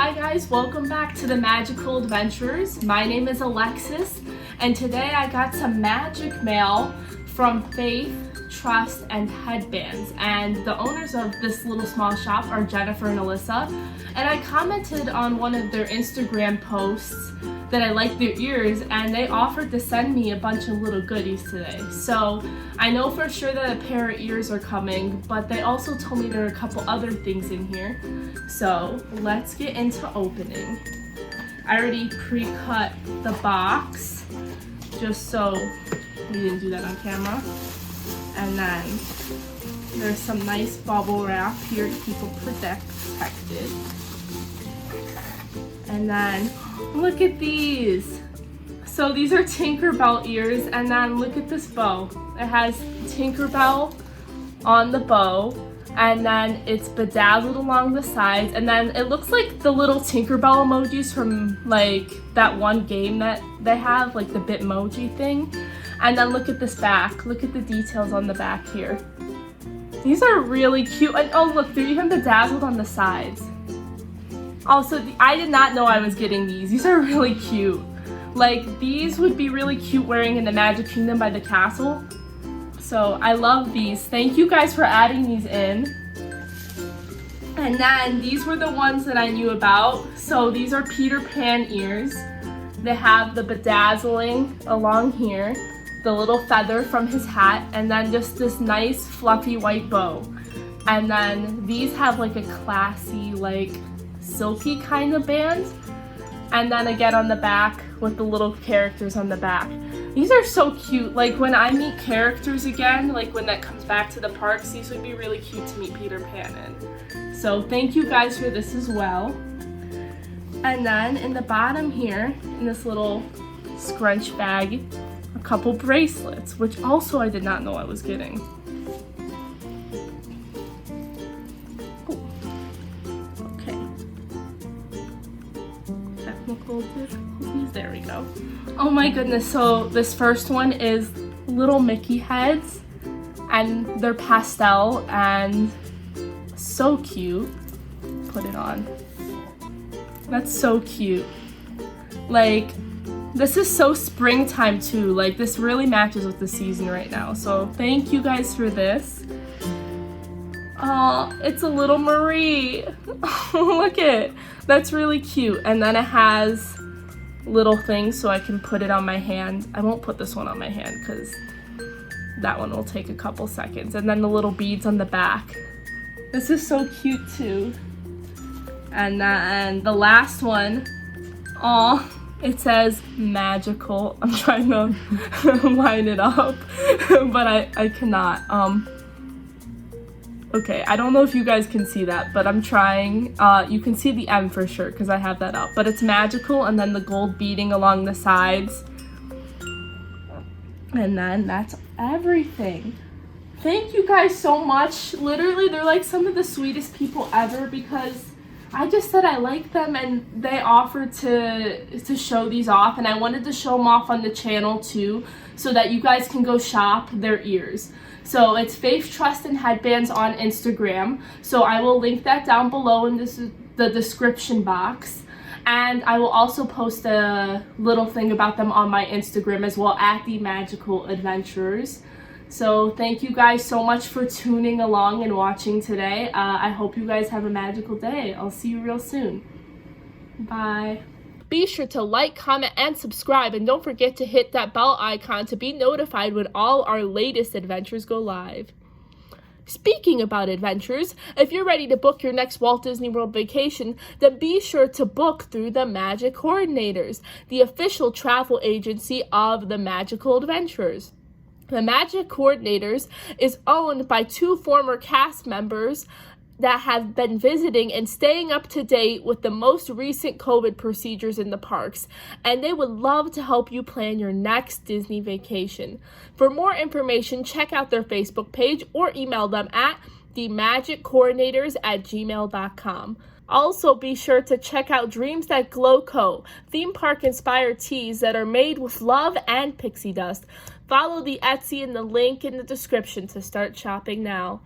Hi guys, welcome back to the Magical Adventures. My name is Alexis, and today I got some magic mail from Faith, Trust, and Headbands. And the owners of this little small shop are Jennifer and Alyssa. And I commented on one of their Instagram posts that I liked their ears, and they offered to send me a bunch of little goodies today. So I know for sure that a pair of ears are coming, but they also told me there are a couple other things in here. So let's get into opening. I already pre-cut the box just so we didn't do that on camera. And then there's some nice bubble wrap here to keep them protected. And then look at these. So these are Tinkerbell ears, and then look at this bow. It has Tinkerbell on the bow, and then it's bedazzled along the sides, and then it looks like the little Tinkerbell emojis from like that one game that they have, like the Bitmoji thing. And then look at this back. Look at the details on the back here. These are really cute. And oh look, they're even bedazzled on the sides. Also, I did not know I was getting these. These are really cute. Like, these would be really cute wearing in the Magic Kingdom by the castle. So I love these. Thank you guys for adding these in. And then these were the ones that I knew about. So these are Peter Pan ears. They have the bedazzling along here, the little feather from his hat, and then just this nice fluffy white bow. And then these have like a classy, like silky kind of band. And then again on the back with the little characters on the back. These are so cute. Like when I meet characters again, like when that comes back to the parks, these would be really cute to meet Peter Pan in. So thank you guys for this as well. And then in the bottom here, in this little scrunch bag, a couple bracelets, which also I did not know I was getting. Okay. Technical difficulties, there we go. Oh my goodness, so this first one is little Mickey heads, and they're pastel and so cute. Put it on. That's so cute. Like, this is so springtime too. Like, this really matches with the season right now. So thank you guys for this. Oh, it's a little Marie. Look it. That's really cute. And then it has little things so I can put it on my hand. I won't put this one on my hand because that one will take a couple seconds. And then the little beads on the back. This is so cute too. And then the last one, oh, it says magical. I'm trying to line it up, but I cannot. Okay, I don't know if you guys can see that, but I'm trying. You can see the M for sure because I have that up, but it's magical, and then the gold beading along the sides. And then that's everything. Thank you guys so much. Literally, they're like some of the sweetest people ever because I just said I like them and they offered to show these off, and I wanted to show them off on the channel too so that you guys can go shop their ears. So it's Faith, Trust, and Headbands on Instagram. So I will link that down below in the description box. And I will also post a little thing about them on my Instagram as well at the Magical Adventures. So thank you guys so much for tuning along and watching today. I hope you guys have a magical day. I'll see you real soon. Bye. Be sure to like, comment, and subscribe, and don't forget to hit that bell icon to be notified when all our latest adventures go live. Speaking about adventures, if you're ready to book your next Walt Disney World vacation, then be sure to book through the Magic Coordinators, the official travel agency of the Magical Adventures. The Magic Coordinators is owned by two former cast members that have been visiting and staying up to date with the most recent COVID procedures in the parks, and they would love to help you plan your next Disney vacation. For more information, check out their Facebook page or email them at themagiccoordinators@gmail.com. Also, be sure to check out Dreams That Glow Co., theme park inspired tees that are made with love and pixie dust. Follow the Etsy in the link in the description to start shopping now.